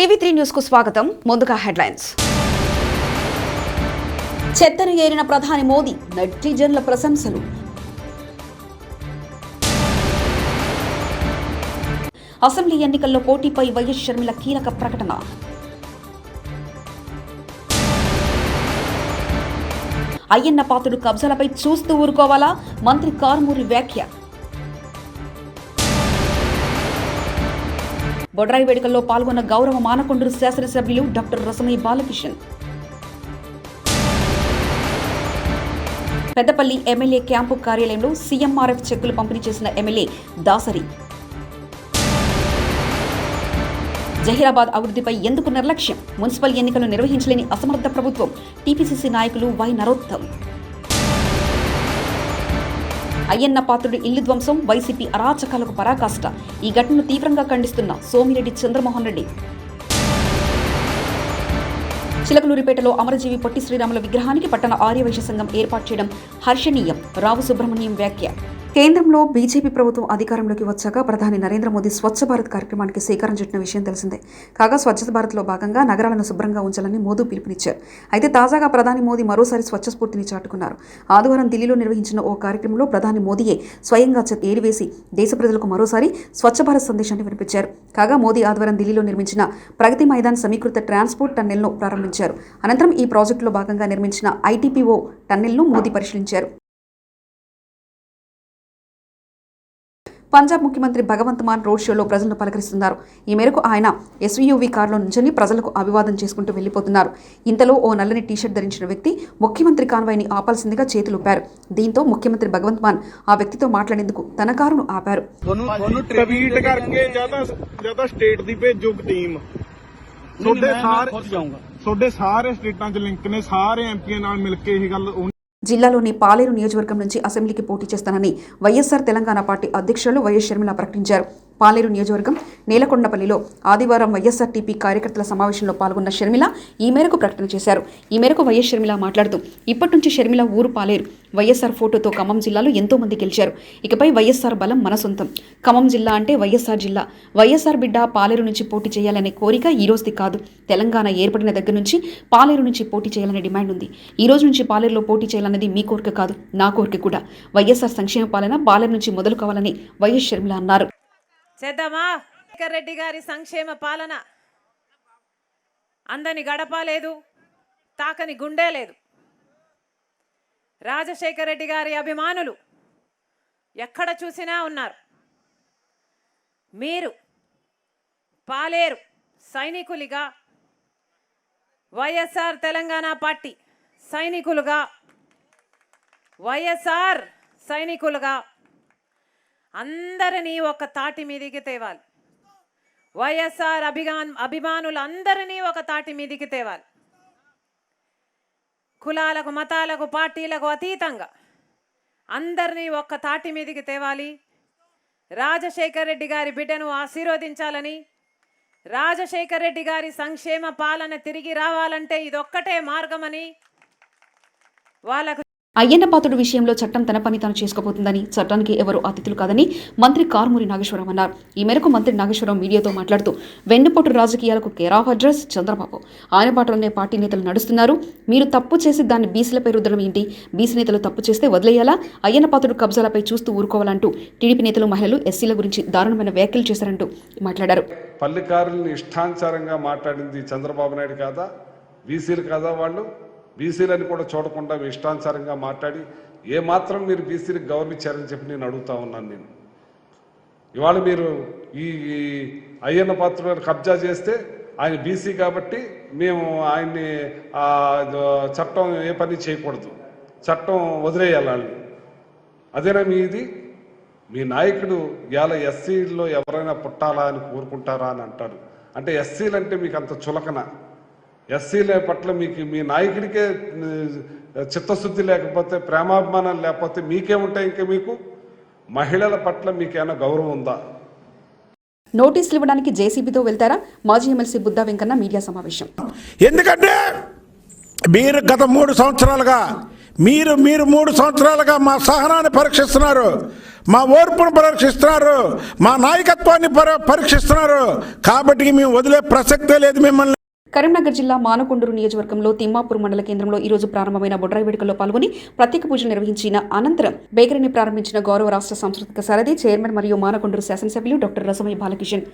టీవీ3 news కు స్వాగతం. ముందుగా హెడ్లైన్స్. చెత్తను ఏరిన ప్రధాని మోదీ, నెటిజన్ల ప్రశంసలు. అసెంబ్లీ ఎన్నికల్లో పోటీపై వైఎస్ షర్మిల కీలక ప్రకటన. అయ్యన్న పాత్రుడు కబ్జాలపై చూస్తూ ఊరుకోవాలా? మంత్రి కారుమూరి వ్యాఖ్య. బొడ్రాయి వేడుకల్లో పాల్గొన్న గౌరవ మానకొండూరు శాసనసభ్యులు doctor Rasamayya Balakishan. Peddapalli MLA camp కార్యాలయంలో సీఎంఆర్ఎఫ్ చెక్కులు పంపిణీ చేసిన ఎమ్మెల్యే దాసరి. జహీరాబాద్ అభివృద్ధిపై ఎందుకు నిర్లక్ష్యం? మున్సిపల్ ఎన్నికలు నిర్వహించలేని అసమర్థ ప్రభుత్వం. టీపీసీసీ నాయకులు వై నరోత్తం. అయ్యన్న పాత్రుడి ఇల్లు ధ్వంసం, వైసీపీ అరాచకాలకు పరాకాష్ట. ఈ ఘటనను తీవ్రంగా ఖండిస్తున్న సోమిరెడ్డి చంద్రమోహన్ రెడ్డి. చిలకలూరిపేటలో అమరజీవి పొట్టి శ్రీరాముల విగ్రహానికి పట్టణ ఆర్యవైశ్య సంఘం ఏర్పాటు చేయడం హర్షణీయం. రావు సుబ్రహ్మణ్యం వ్యాఖ్య. కేంద్రంలో బీజేపీ ప్రభుత్వం అధికారంలోకి వచ్చాక ప్రధాని నరేంద్ర మోదీ స్వచ్ఛ భారత్ కార్యక్రమానికి శ్రీకారం చుట్టిన విషయం తెలిసిందే. కాగా స్వచ్ఛత భారత్లో భాగంగా నగరాలను శుభ్రంగా ఉంచాలని మోదీ పిలుపునిచ్చారు. అయితే తాజాగా ప్రధాని మోదీ మరోసారి స్వచ్ఛ స్ఫూర్తిని చాటుకున్నారు. ఆదివారం ఢిల్లీలో నిర్వహించిన ఓ కార్యక్రమంలో ప్రధాని మోదీయే స్వయంగా ఏరివేసి దేశ ప్రజలకు మరోసారి స్వచ్ఛ భారత్ సందేశాన్ని వినిపించారు. కాగా మోదీ ఆదివారం ఢిల్లీలో నిర్మించిన ప్రగతి మైదాన్ సమీకృత ట్రాన్స్పోర్ట్ టన్నెల్ను ప్రారంభించారు. అనంతరం ఈ ప్రాజెక్టులో భాగంగా నిర్మించిన ఐటీపీఓ టన్నెల్ను మోదీ పరిశీలించారు. పంజాబ్ ముఖ్యమంత్రి భగవంత్ మాన్ రోడ్ షోలో ప్రజలను పలకరిస్తున్నారు. ఈ మేరకు ఆయన ఎస్యూవీ కారులో నుంచొని ప్రజలకు అభివాదం చేసుకుంటూ వెళ్లిపోతున్నారు. ఇంతలో ఓ నల్లని టీషర్ట్ ధరించిన వ్యక్తి ముఖ్యమంత్రి కాన్వాయ్ని ఆపాల్సిందిగా చేతులూపారు. దీంతో ముఖ్యమంత్రి భగవంత్ మాన్ ఆ వ్యక్తితో మాట్లాడేందుకు తన కారును ఆపారు. జిల్లాలోని పాలేరు నియోజకవర్గం నుంచి అసెంబ్లీకి పోటీ చేస్తానని వైఎస్ఆర్ తెలంగాణ పార్టీ అధ్యక్షులు వైఎస్ షర్మిల ప్రకటించారు. పాలేరు నియోజకవర్గం నేలకొండపల్లిలో ఆదివారం వైఎస్ఆర్టీపీ కార్యకర్తల సమావేశంలో పాల్గొన్న షర్మిల ఈ మేరకు ప్రకటన చేశారు. ఈ మేరకు వైఎస్ షర్మిల మాట్లాడుతూ ఇప్పటి నుంచి షర్మిల ఊరు పాలేరు. వైఎస్ఆర్ ఫోటోతో ఖమ్మం జిల్లాలో ఎంతో మంది గెలిచారు. ఇకపై వైఎస్ఆర్ బలం మన సొంతం. ఖమ్మం జిల్లా అంటే వైఎస్ఆర్ జిల్లా. వైఎస్ఆర్ బిడ్డ పాలేరు నుంచి పోటీ చేయాలనే కోరిక ఈ రోజుది కాదు. తెలంగాణ ఏర్పడిన దగ్గర నుంచి పాలేరు నుంచి పోటీ చేయాలనే డిమాండ్ ఉంది. ఈ రోజు నుంచి పాలేరులో పోటీ చేయాలన్నది మీ కోరిక కాదు, నా కోరిక కూడా. వైఎస్ఆర్ సంక్షేమ పాలన పాలేరు నుంచి మొదలు కావాలని వైఎస్ షర్మిల అన్నారు. చేద్దామా? శేఖర్ రెడ్డి గారి సంక్షేమ పాలన అందని గడప లేదు, తాకని గుండె లేదు. రాజశేఖర్ రెడ్డి గారి అభిమానులు ఎక్కడ చూసినా ఉన్నారు. మీరు పాలేరు సైనికులుగా, వైఎస్ఆర్ తెలంగాణ పార్టీ సైనికులుగా, వైఎస్ఆర్ సైనికులుగా అందరినీ ఒక తాటి మీదికి తేవాలి. వైఎస్ఆర్ అభిమానులందరినీ ఒక తాటి మీదికి తేవాలి. కులాలకు, మతాలకు, పార్టీలకు అతీతంగా అందరినీ ఒక్క తాటి మీదికి తేవాలి. రాజశేఖర్ రెడ్డి గారి బిడ్డను ఆశీర్వదించాలని, రాజశేఖర్ రెడ్డి గారి సంక్షేమ పాలన తిరిగి రావాలంటే ఇదొక్కటే మార్గమని వాళ్ళకు. అయ్యన్న పాత్రుడు విషయంలో చట్టం తన పని తాను చేసుకోబోతుందని, చట్టానికి ఎవరు అతిథులు కాదని మంత్రి కారుమూరి నాగేశ్వరరావు అన్నారు. ఈ మేరకు మంత్రి నాగేశ్వరరావు మీడియాతో మాట్లాడుతూ వెన్నుపోటు రాజకీయాలకు కేర్ ఆఫ్ అడ్రస్ చంద్రబాబు. ఆయన పాటలోనే పార్టీ నేతలు నడుస్తున్నారు. మీరు తప్పు చేసి దాన్ని బీసీలపై రుద్దడం ఏంటి? బీసీ నేతలు తప్పు చేస్తే వదిలేయాలా? అయ్యన్న పాత్రుడు కబ్జాలపై చూస్తూ ఊరుకోవాలంటూ టీడీపీ నేతలు, మహిళలు, ఎస్సీల గురించి దారుణమైన వ్యాఖ్యలు చేశారంటూ మాట్లాడారు. పల్లెకారుల్ని ఇష్టానుసారంగా మాట్లాడింది చంద్రబాబు నాయుడు కాదా? బీసీలు కాదా? వాళ్ళు బీసీలని కూడా చూడకుండా ఇష్టానుసారంగా మాట్లాడి ఏమాత్రం మీరు బీసీలకు గౌరవించారని చెప్పి నేను అడుగుతా ఉన్నాను. నేను ఇవాళ మీరు ఈ అయ్యన్న పాత్రుడు కబ్జా చేస్తే ఆయన బీసీ కాబట్టి మేము ఆయన్ని చట్టం ఏ పని చేయకూడదు, చట్టం వదిలేయాలి. అదేనా మీది? మీ నాయకుడు ఇవాళ ఎస్సీల్లో ఎవరైనా పుట్టాలా అని కోరుకుంటారా అని అంటారు. అంటే ఎస్సీలు అంటే మీకు అంత చులకన? ఎస్సీల పట్ల మీకు మీ నాయకుడికే చిత్తశుద్ధి లేకపోతే, ప్రేమాభిమానాలు లేకపోతే మీకేముంటాయి? ఇంకా మీకు మహిళల పట్ల మీకేమైనా గౌరవం ఉందా? నోటీసులు ఇవ్వడానికి జేసీబీతో వెళ్తారా? మాజీ ఎమ్మెల్సీ బుద్దా వెంకన్న మీడియా సమావేశం. ఎందుకంటే మీరు గత 3 సంవత్సరాలుగా మీరు 3 సంవత్సరాలుగా మా సహనాన్ని పరీక్షిస్తున్నారు, మా ఓర్పును పరీక్షిస్తున్నారు, మా నాయకత్వాన్ని పరీక్షిస్తున్నారు. కాబట్టి మేము వదిలే ప్రసక్తే లేదు మిమ్మల్ని. కరీంనగర్ జిల్లా మానకొండూరు నియోజకవర్గంలో తిమ్మాపూర్ మండల కేంద్రంలో ఈ రోజు ప్రారంభమైన బొడ్రాయి వేడుకల్లో పాల్గొని ప్రత్యేక పూజలు నిర్వహించిన అనంతరం బేకరీని ప్రారంభించిన గౌరవ రాష్ట్ర సాంస్కృతిక సారథి చైర్మన్ మరియు మానకొండూరు శాసనసభ్యులు డాక్టర్ రసమయ్య బాలకిషన్.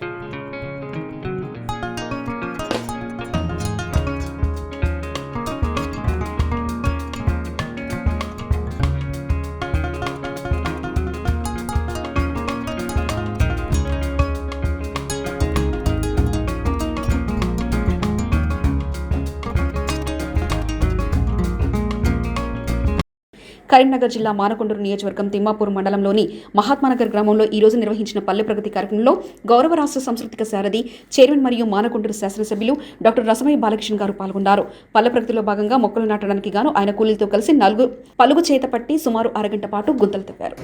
కరీంనగర్ జిల్లా మానకొండూరు నియోజకవర్గం తిమ్మాపూర్ మండలంలోని మహాత్మానగర్ గ్రామంలో ఈ రోజు నిర్వహించిన పల్లె ప్రగతి కార్యక్రమంలో గౌరవ రాష్ట్ర సాంస్కృతిక సారథి చైర్మన్ మరియు మానకొండూరు శాసనసభ్యులు డాక్టర్ రసమయ్య బాలకిషన్ గారు పాల్గొన్నారు. పల్లె ప్రగతిలో భాగంగా మొక్కలు నాటడానికి గాను ఆయన కూలీలతో కలిసి పలుగు చేత పట్టి సుమారు అరగంట పాటు గుంతలు తవ్వారు.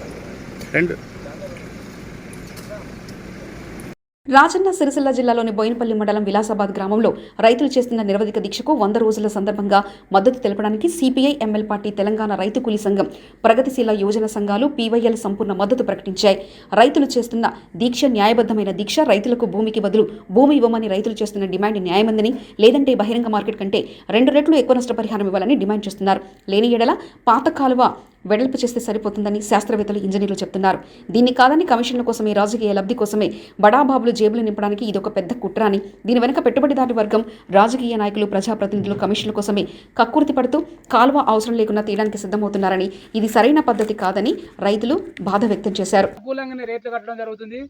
రాజన్న సిరిసిల్ల జిల్లాలోని బోయినపల్లి మండలం విలాసాబాద్ గ్రామంలో రైతులు చేస్తున్న నిరవధిక దీక్షకు 100 రోజుల సందర్భంగా మద్దతు తెలపడానికి సిపిఐ ఎంఎల్ పార్టీ తెలంగాణ రైతు కూలీ సంఘం ప్రగతిశీల యువజన సంఘాలు పీవైఎల్ సంపూర్ణ మద్దతు ప్రకటించాయి. రైతులు చేస్తున్న దీక్ష న్యాయబద్ధమైన దీక్ష. రైతులకు భూమికి బదులు భూమి ఇవ్వమని రైతులు చేస్తున్న డిమాండ్ న్యాయమందని, లేదంటే బహిరంగ మార్కెట్ కంటే 2 రెట్లు ఎక్కువ నష్టపరిహారం ఇవ్వాలని డిమాండ్ చేస్తున్నారు. లేని ఎడల పాత కాలువ వెడల్పు చేస్తే సరిపోతుందని శాస్త్రవేత్తలు, ఇంజనీర్లు చెప్తున్నారు. దీన్ని కాదని కమిషన్ల కోసమే, రాజకీయ లబ్ధి కోసమే బడాబాబులు జేబులు నింపడానికి ఇదొక పెద్ద కుట్ర అని, దీని వెనుక పెట్టుబడిదారు వర్గం, రాజకీయ నాయకులు, ప్రజాప్రతినిధులు కమిషన్ల కోసమే కక్కుర్తి పడుతూ కాలువ అవసరం లేకుండా తీయడానికి సిద్ధమవుతున్నారని, ఇది సరైన పద్ధతి కాదని రైతులు బాధ వ్యక్తం చేశారు. అనుకూలంగానే రేట్లు కట్టడం జరుగుతుంది.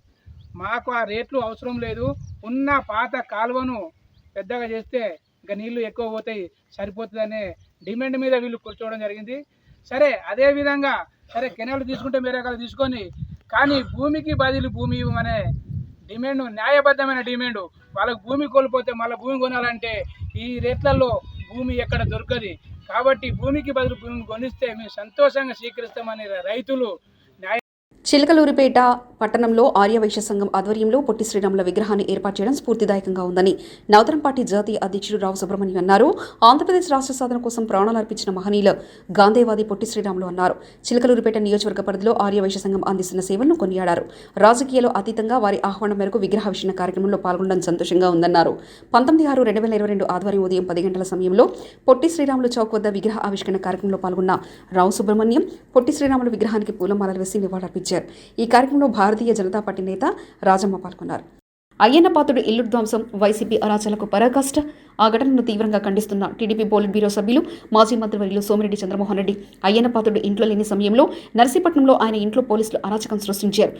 మాకు ఆ రేట్లు అవసరం లేదు. ఉన్న పాత కాలువను పెద్దగా చేస్తే ఇంకా నీళ్లు ఎక్కువ పోతాయి, సరిపోతుందనే డిమాండ్ మీద వీళ్ళు కూర్చోవడం జరిగింది. సరే, అదే విధంగా సరే కెనాలు తీసుకుంటే వేరే రకాలు తీసుకొని, కానీ భూమికి బదిలీ భూమి ఇవ్వమనే డిమాండ్ న్యాయబద్ధమైన డిమాండ్. వాళ్ళకు భూమి కోల్పోతే మళ్ళీ భూమి కొనాలంటే ఈ రేట్లలో భూమి ఎక్కడ దొరకదు. కాబట్టి భూమికి బదులు భూమి కొనిస్తే మేము సంతోషంగా స్వీకరిస్తామని రైతులు చిలకలూరిపేట పట్టణంలో ఆర్యవైశ్య సంఘం ఆధ్వర్యంలో పొట్టి శ్రీరాముల విగ్రహాన్ని ఏర్పాటు చేయడం స్ఫూర్తిదాయకంగా ఉందని నవతరం పార్టీ జాతీయ అధ్యక్షుడు రావు సుబ్రహ్మణ్యం అన్నారు. ఆంధ్రప్రదేశ్ రాష్ట్ర సాధన కోసం ప్రాణాలు అర్పించిన మహనీయులు గాంధేవాది పొట్టి శ్రీరాములు అన్నారు. చిలకలూరిపేట నియోజకవర్గ పరిధిలో ఆర్యవైశ్య సంఘం అందిస్తున్న సేవలను కొనియాడారు. రాజకీయాలు అతీతంగా వారి ఆహ్వానం మేరకు విగ్రహావిష్కరణ కార్యక్రమంలో పాల్గొనడం సంతోషంగా ఉందన్నారు. 19/6/2022 ఆదివారం ఉదయం 10 గంటల సమయంలో పొట్టి శ్రీరాములు చౌక్ వద్ద విగ్రహ ఆవిష్కరణ కార్యక్రమంలో పాల్గొన్న రావు సుబ్రహ్మణ్యం పొట్టి శ్రీరాములు విగ్రహానికి పూలమాలలు వేసి నివాళులర్పించారు. ఈ కార్యక్రమంలో భారతీయ జనతా పార్టీ నేత రాజమ్మ పాల్గొన్నారు. అయ్యన్నపాత్రుడు ఇల్లు ధ్వంసం వైసీపీ అరాచలకు పరాకాష్ట. ఆ ఘటనను తీవ్రంగా ఖండిస్తున్న టీడీపీ పోలిట్ బ్యూరో సభ్యులు, మాజీ మంత్రివర్యులు సోమిరెడ్డి చంద్రమోహన్ రెడ్డి అయ్యన్నపాత్రుడు ఇంట్లో లేని సమయంలో నర్సీపట్నంలో ఆయన ఇంట్లో పోలీసులు అరాచకం సృష్టించారు.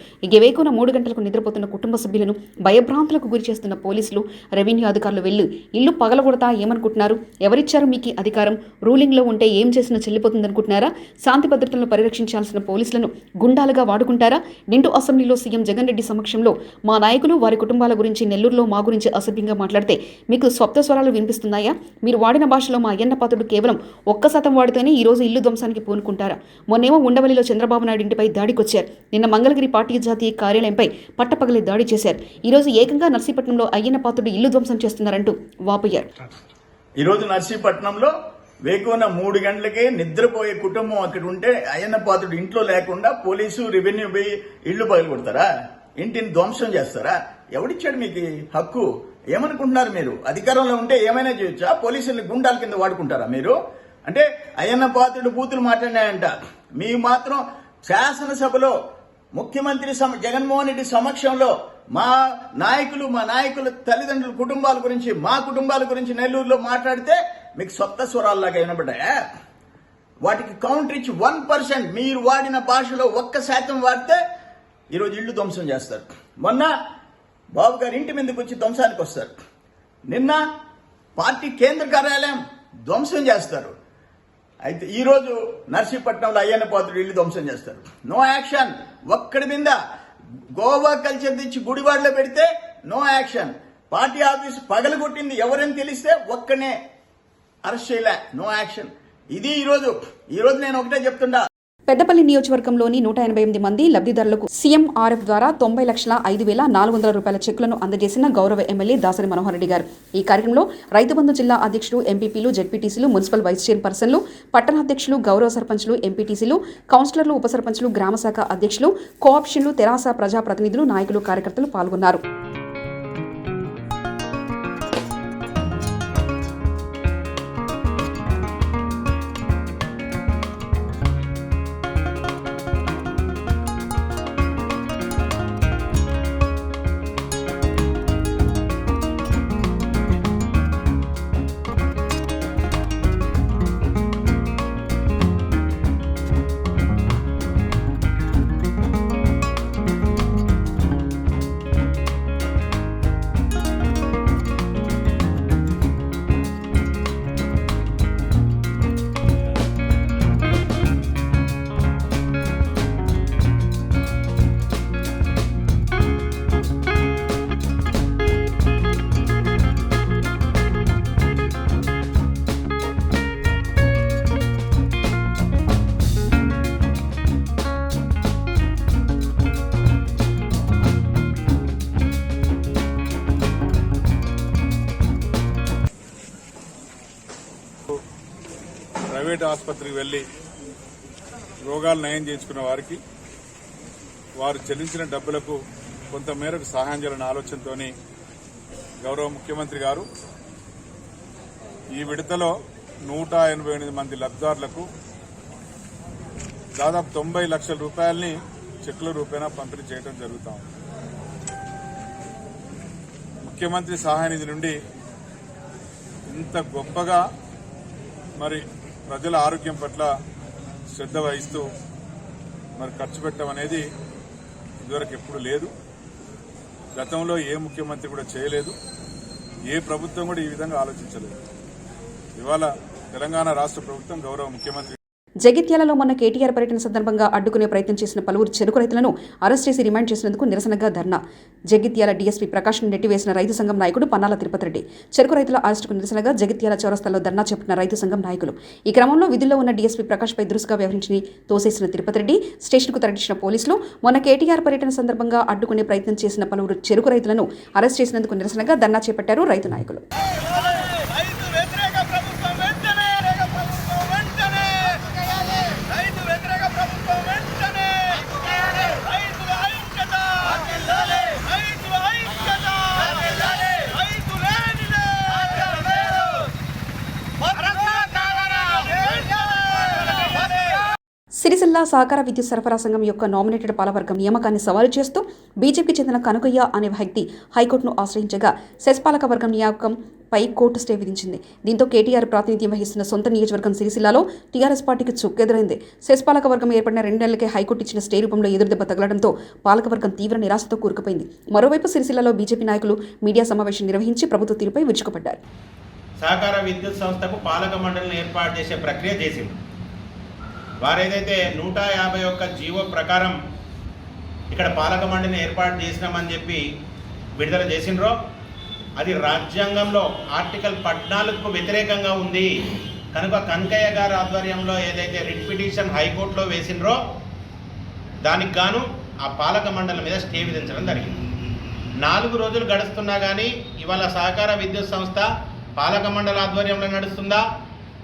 వేకున 3 గంటలకు నిద్రపోతున్న కుటుంబ సభ్యులను భయభ్రాంతులకు గురి చేస్తున్న పోలీసులు, రెవెన్యూ అధికారులు వెళ్లి ఇల్లు పగలగొడతా ఏమనుకుంటున్నారు? ఎవరిచ్చారు మీకు అధికారం? రూలింగ్లో ఉంటే ఏం చేసినా చెల్లిపోతుందనుకుంటున్నారా? శాంతి భద్రతలను పరిరక్షించాల్సిన పోలీసులను గుండాలుగా వాడుకుంటారా? నిండు అసెంబ్లీలో సీఎం జగన్ రెడ్డి సమక్షంలో మా నాయకులు, వారి కుటుంబాల గురించి, నెల్లూరులో మా గురించి అసభ్యంగా మాట్లాడితే మీకు స్వప్న స్వరాలు వినిపిస్తున్నాయా? మీరు వాడిన భాషలో మా అయ్యన్నపాత్రుడు కేవలం 1% వాడితేనే ఈ రోజు ఇల్లు ధ్వంసానికి పూనుకుంటారా? మొన్నేమో ఉండవల్లిలో చంద్రబాబు నాయుడు ఇంటిపై దాడికొచ్చారు. నిన్న మంగళగిరి పార్టీ జాతీయ కార్యాలయంపై పట్టపగలే దాడి చేశారు. ఈ రోజు ఏకంగా నర్సీపట్నంలో అయ్యన్నపాత్రుడు ఇల్లు ధ్వంసం చేస్తున్నారంటూ వాపోయారు. ఈరోజు నర్సీపట్నంలో వేకువన 3 గంటలకే నిద్రపోయే కుటుంబం అక్కడ ఉంటే అయ్యన్నపాత్రుడు ఇంట్లో లేకుండా పోలీసు, రెవెన్యూ పోయి ఇళ్లు పగలగొడతారా? ఇంటిని ధ్వంసం చేస్తారా? ఎవడిచ్చాడు మీకు హక్కు? ఏమనుకుంటున్నారు మీరు? అధికారంలో ఉంటే ఏమైనా చేయొచ్చా? పోలీసుల్ని గుండాల కింద వాడుకుంటారా మీరు? అంటే అయ్యన్నపాత్రుడు బూతులు మాట్లాడినాయంట. మీరు మాత్రం శాసనసభలో ముఖ్యమంత్రి జగన్మోహన్ రెడ్డి సమక్షంలో మా నాయకుల తల్లిదండ్రుల కుటుంబాల గురించి, మా కుటుంబాల గురించి నెల్లూరులో మాట్లాడితే మీకు సొంత స్వరాల్లాగా వినబడ్డాయా? వాటికి కౌంటర్ ఇచ్చి 1% మీరు వాడిన భాషలో 1% వాడితే ఈరోజు ఇళ్లు ధ్వంసం చేస్తారు. మొన్న బాబు గారి ఇంటి మీదకి వచ్చి ధ్వంసానికి వస్తారు. నిన్న పార్టీ కేంద్ర కార్యాలయం ధ్వంసం చేస్తారు. అయితే ఈరోజు నర్సీపట్నంలో అయ్యన్నపాత్రుడు ఇల్లు ధ్వంసం చేస్తారు. No action. ఒక్కడి మీద గోవా కల్చర్ తెచ్చి గుడివాడలో పెడితే నో యాక్షన్. పార్టీ ఆఫీస్ పగలగొట్టింది ఎవరని తెలిస్తే ఒక్కనే అరెస్ట్ చేయలే, నో యాక్షన్. ఇది ఈరోజు నేను ఒకటే చెప్తుండా. పెద్దపల్లి నియోజకవర్గంలోని 188 మంది లబ్ధిదారులకు సీఎంఆర్ఎఫ్ ద్వారా 90,05,400 రూపాయల చెక్కులను అందజేసిన గౌరవ ఎమ్మెల్యే దాసరి మనోహర్ రెడ్డి గారు. ఈ కార్యక్రమంలో రైతు బంధు జిల్లా అధ్యక్షులు, ఎంపీపీలు, జెడ్పీటీసీలు, మున్సిపల్ వైస్ చైర్పర్సన్లు, పట్టణాధ్యక్షులు, గౌరవ సర్పంచ్లు, ఎంపీటీసీలు, కౌన్సిలర్లు, ఉప సర్పంచ్లు, గ్రామశాఖ అధ్యక్షులు, కోఆప్షన్లు, తెరాస ప్రజాప్రతినిధులు, నాయకులు, కార్యకర్తలు పాల్గొన్నారు. ప్రైవేట్ ఆసుపత్రికి వెళ్ళి రోగాలు నయం చేయించుకున్న వారికి వారు చెల్లించిన డబ్బులకు కొంత మేరకు సహాయం చేయాలనే ఆలోచనతో గౌరవ ముఖ్యమంత్రి గారు ఈ విడతలో 188 మంది లబ్ధిదారులకు దాదాపు 90 లక్షల రూపాయలని చెక్కుల రూపేణా పంపిణీ చేయడం జరుగుతాం. ముఖ్యమంత్రి సహాయ నిధి నుండి ఇంత గొప్పగా మరి ప్రజల ఆరోగ్యం పట్ల శ్రద్ధ వహిస్తూ మరి ఖర్చు పెట్టడం అనేది ఇదివరకు ఎప్పుడు లేదు. గతంలో ఏ ముఖ్యమంత్రి కూడా చేయలేదు, ఏ ప్రభుత్వం కూడా ఈ విధంగా ఆలోచించలేదు. ఇవాళ తెలంగాణ రాష్ట్ర ప్రభుత్వం గౌరవ ముఖ్యమంత్రి జగిత్యాలలో మొన్న కేటీఆర్ పర్యటన సందర్భంగా అడ్డుకునే ప్రయత్నం చేసిన పలువురు చెరుకు రైతులను అరెస్ట్ చేసి రిమాండ్ చేసినందుకు నిరసనగా ధర్నా. జగిత్యాల డీఎస్పీ ప్రకాష్ను నెట్టివేసిన రైతు సంఘం నాయకుడు పన్నాల తిరుపతి రెడ్డి. చెరుకు రైతుల అరెస్టుకు నిరసనగా జగిత్యాల చౌరస్తాలో ధర్నా చేపట్టిన రైతు సంఘం నాయకులు. ఈ క్రమంలో విధుల్లో ఉన్న డీఎస్పీ ప్రకాష్పై దురుసుగా వ్యవహరించి తోసేసిన తిరుపతి రెడ్డి, స్టేషన్కు తరలించిన పోలీసులు మొన్న కేటీఆర్ పర్యటన సందర్భంగా అడ్డుకునే ప్రయత్నం చేసిన పలువురు చెరుకు రైతులను అరెస్ట్ చేసినందుకు నిరసనగా ధర్నా చేపట్టారు రైతు నాయకులు. సిరిసిల్ల సహకార విద్యుత్ సరఫరా సంఘం యొక్క నామినేటెడ్ పాలవర్గం నియామకాన్ని సవాలు చేస్తూ బీజేపీకి చెందిన కనకయ్య అనే వ్యక్తి హైకోర్టును ఆశ్రయించగా సెస్ పాలక వర్గం నియామకంపై కోర్టు స్టే విధించింది. దీంతో కేటీఆర్ ప్రాతినిధ్యం వహిస్తున్న సొంత నియోజకవర్గం సిరిసిల్లాలో టీఆర్ఎస్ పార్టీకి చుక్కెదురైంది. సెస్ పాలక వర్గం ఏర్పడిన 2 నెలలకే హైకోర్టు ఇచ్చిన స్టే రూపంలో ఎదురుదెబ్బ తగలడంతో పాలకవర్గం తీవ్ర నిరాశతో కూరుకుపోయింది. మరోవైపు సిరిసిల్లాలో బీజేపీ నాయకులు మీడియా సమావేశం నిర్వహించి ప్రభుత్వ తీరుపై విరుచుకుపడ్డారు. సహకార విద్యుత్ సంస్థకు పాలక మండలిని ఏర్పాటు చేసే ప్రక్రియ చేసింది. వారేదైతే 151 జీవో ప్రకారం ఇక్కడ పాలక మండలిని ఏర్పాటు చేసినామని చెప్పి విడుదల చేసినరో అది రాజ్యాంగంలో ఆర్టికల్ 14కు వ్యతిరేకంగా ఉంది కనుక కనకయ్య గారి ఆధ్వర్యంలో ఏదైతే రిట్ పిటిషన్ హైకోర్టులో వేసినరో దానికి గాను ఆ పాలక మండలి మీద స్టే విధించడం జరిగింది. 4 రోజులు గడుస్తున్నా కానీ ఇవాళ సహకార విద్యుత్ సంస్థ పాలక మండలి ఆధ్వర్యంలో నడుస్తుందా,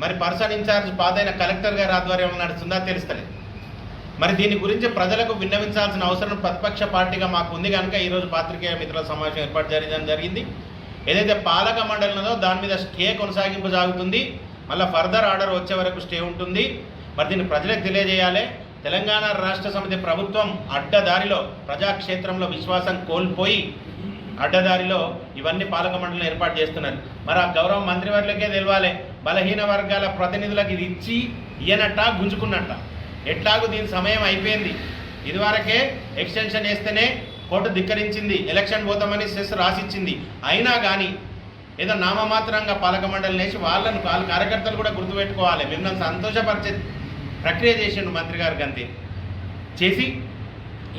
మరి పర్సన్ ఇన్ఛార్జ్ పాదైన కలెక్టర్ గారి ఆధ్వర్యంలో నడుస్తుందా తెలుస్తలేదు. మరి దీని గురించి ప్రజలకు విన్నవించాల్సిన అవసరం ప్రతిపక్ష పార్టీగా మాకు ఉంది కనుక ఈరోజు పాత్రికేయ మిత్రుల సమావేశం ఏర్పాటు చేయడం జరిగింది. ఏదైతే పాలక మండలి ఉన్నదో దాని మీద స్టే కొనసాగింపు సాగుతుంది, మళ్ళీ ఫర్దర్ ఆర్డర్ వచ్చే వరకు స్టే ఉంటుంది. మరి దీన్ని ప్రజలకు తెలియజేయాలి. తెలంగాణ రాష్ట్ర సమితి ప్రభుత్వం అడ్డదారిలో ప్రజాక్షేత్రంలో విశ్వాసం కోల్పోయి అడ్డదారిలో ఇవన్నీ పాలక మండలిని ఏర్పాటు చేస్తున్నారు. మరి ఆ గౌరవ మంత్రివర్లకే తెలవాలి, బలహీన వర్గాల ప్రతినిధులకు ఇది ఇచ్చి ఇయ్యనట్ట గుంజుకున్నట్ట. ఎట్లాగూ దీని సమయం అయిపోయింది. ఇదివరకే ఎక్స్టెన్షన్ వేస్తేనే కోర్టు ధిక్కరించింది, ఎలక్షన్ పోతామని సెస్ రాసిచ్చింది. అయినా కానీ ఏదో నామమాత్రంగా పాలక మండలిని వేసి వాళ్ళ కార్యకర్తలు కూడా గుర్తుపెట్టుకోవాలి. మిమ్మల్ని సంతోషపరిచే ప్రక్రియ చేసిండు మంత్రి గారు గంతే చేసి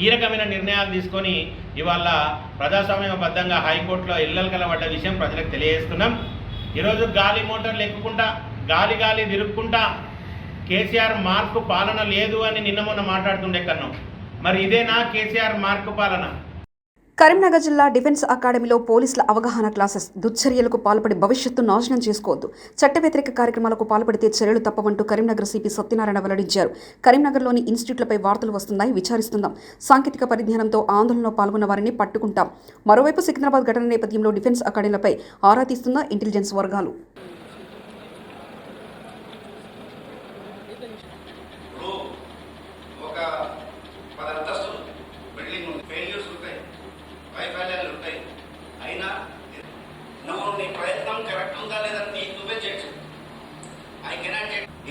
ఈ రకమైన నిర్ణయాలు తీసుకొని ఇవాళ ప్రజాస్వామ్యబద్ధంగా హైకోర్టులో ఇళ్ళకల పడ్డ విషయం ప్రజలకు తెలియజేస్తున్నాం. ఈరోజు గాలి మోటార్లు ఎక్కుకుంటా గాలి తిరుక్కుంటా కేసీఆర్ మార్కు పాలన లేదు అని నిన్న మొన్న మాట్లాడుతుండే కన్నాం. మరి ఇదేనా కేసీఆర్ మార్కు పాలన? కరీంనగర్ జిల్లా డిఫెన్స్ అకాడమీలో పోలీసుల అవగాహన క్లాసెస్. దుశ్చర్యలకు పాల్పడి భవిష్యత్తు నాశనం చేసుకోవద్దు, చట్ట వ్యతిరేక కార్యక్రమాలకు పాల్పడితే చర్యలు తప్పవంటూ కరీంనగర్ సిపి సత్యనారాయణ వెల్లడించారు. కరీంనగర్లోని ఇన్స్టిట్యూట్లపై వార్తలు వస్తున్నాయి, విచారిస్తున్నాం. సాంకేతిక పరిజ్ఞానంతో ఆందోళనలో పాల్గొన్న వారిని పట్టుకుంటాం. మరోవైపు సికింద్రాబాద్ ఘటన నేపథ్యంలో డిఫెన్స్ అకాడమీలపై ఆరా తీస్తున్న ఇంటెలిజెన్స్ వర్గాలు.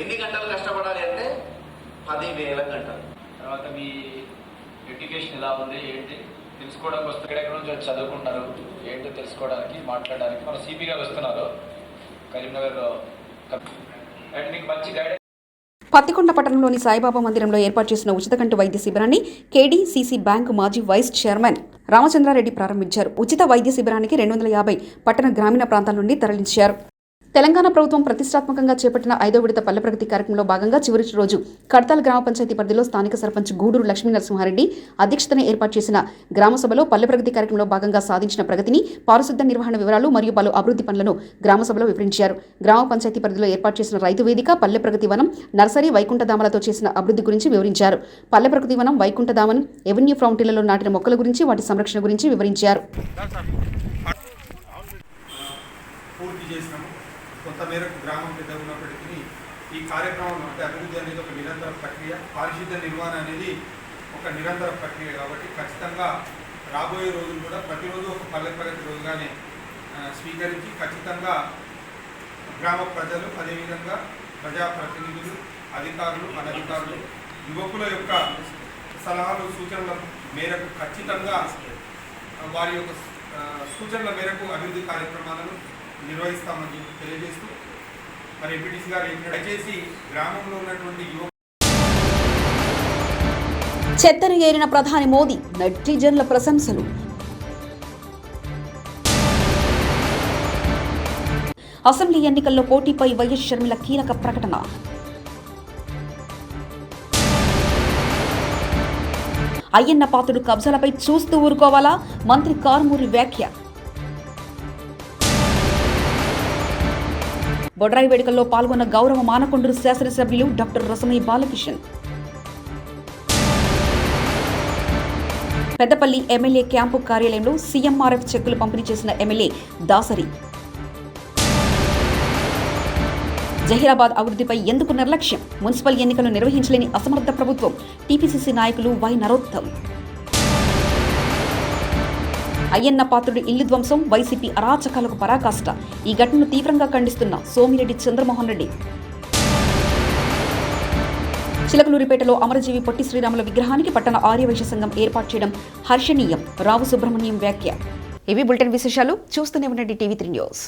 ఎన్ని గంటలు కష్టపడాలి అంటే 10,000 గంటలు. తర్వాత మీ ఎడ్యుకేషన్ ఎలా ఉంది ఏంటి తెలుసుకోవడానికి వస్తే ఎక్కడెక్కడ నుంచి చదువుకుంటున్నారు ఏంటో తెలుసుకోవడానికి మాట్లాడడానికి మన సిపి గారు వస్తున్నారు కరీంనగర్లో. అండ్ మీకు మంచి గైడెన్స్. పత్తికొండ పట్టణంలోని సాయిబాబా మందిరంలో ఏర్పాటు చేసిన ఉచిత కంటి వైద్య శిబిరాన్ని కేడీసీసీ బ్యాంకు మాజీ వైస్ చైర్మన్ రామచంద్రారెడ్డి ప్రారంభించారు. ఉచిత వైద్య శిబిరానికి 250 పట్టణ గ్రామీణ ప్రాంతాల నుండి తరలించారు. తెలంగాణ ప్రభుత్వం ప్రతిష్టాత్మకంగా చేపట్టిన 5వ విడత పల్లె ప్రగతి కార్యక్రమంలో భాగంగా చివరి రోజు కడతాల్ గ్రామ పంచాయతీ పరిధిలో స్థానిక సర్పంచ్ గూడూరు లక్ష్మీ నరసింహారెడ్డి అధ్యక్షతన ఏర్పాటు చేసిన గ్రామ సభలో పల్లె ప్రగతి కార్యక్రమంలో భాగంగా సాధించిన ప్రగతిని, పారిశుద్ధ్య నిర్వహణ వివరాలు మరియు పలు అభివృద్ధి పనులను గ్రామ సభలో వివరించారు. గ్రామ పంచాయతీ పరిధిలో ఏర్పాటు చేసిన రైతు వేదిక, పల్లె ప్రగతి వనం, నర్సరీ, వైకుంఠధామలతో చేసిన అభివృద్ధి గురించి వివరించారు. పల్లె ప్రగతి వనం, వైకుంఠధామం, ఎవెన్యూ ఫౌంటైన్లలో నాటిన మొక్కల గురించి, వాటి సంరక్షణ గురించి వివరించారు. కొంత మేరకు గ్రామం పెద్ద ఉన్నప్పటికీ ఈ కార్యక్రమం అంటే అభివృద్ధి అనేది ఒక నిరంతర ప్రక్రియ, పారిశుద్ధ్య నిర్వహణ అనేది ఒక నిరంతర ప్రక్రియ. కాబట్టి ఖచ్చితంగా రాబోయే రోజులు కూడా ప్రతిరోజు ఒక పల్లె ప్రగతి రోజుగానే స్వీకరించి ఖచ్చితంగా గ్రామ ప్రజలు, అదేవిధంగా ప్రజాప్రతినిధులు, అధికారులు, అనధికారులు, యువకుల యొక్క సలహాలు, సూచనల మేరకు ఖచ్చితంగా వారి యొక్క సూచనల మేరకు అభివృద్ధి కార్యక్రమాలను నిర్వహిస్తామని తెలియజేస్తూ మరి ఎంపీటీసీ గారు దయచేసి గ్రామంలో ఉన్నటువంటి చెత్తను ఏరిన ప్రధాని మోదీ, నెటిజన్ల ప్రశంసలు. అసెంబ్లీ ఎన్నికల్లో పోటీపై వైఎస్ షర్మిల కీలక ప్రకటన. అయ్యన్న పాత్రుడు కబ్జాలపై చూస్తూ ఊరుకోవాలా? మంత్రి కారుమూరి వ్యాఖ్య. బొడ్రాయి వేడుకల్లో పాల్గొన్న గౌరవ మానకొండూరు శాసనసభ్యులు doctor Rasamayya Balakishan. Peddapalli MLA camp కార్యాలయంలో సీఎంఆర్ఎఫ్ చెక్కులు పంపిణీ చేసిన ఎమ్మెల్యే దాసరి. జహీరాబాద్ అభివృద్ధిపై ఎందుకు నిర్లక్ష్యం? మున్సిపల్ ఎన్నికలు నిర్వహించలేని అసమర్థ ప్రభుత్వం. టీపీసీసీ నాయకులు వై నరోత్తం. అయ్యన్న పాత్రుడి ఇల్లు ధ్వంసం, వైసీపీ అరాచకాలకు పరాకాష్ట. ఈ ఘటనను తీవ్రంగా ఖండిస్తున్న సోమిరెడ్డి చంద్రమోహన్ రెడ్డి. చిలకలూరిపేటలో అమరజీవి పొట్టి శ్రీరాముల విగ్రహానికి పట్టణ ఆర్యవైశ్య సంఘం ఏర్పాటు చేయడం హర్షణీయం. రావు సుబ్రహ్మణ్యం వ్యాఖ్య. ఇవి బులెటిన్ విశేషాలు. చూస్తూనే ఉండండి టీవీ 3 న్యూస్.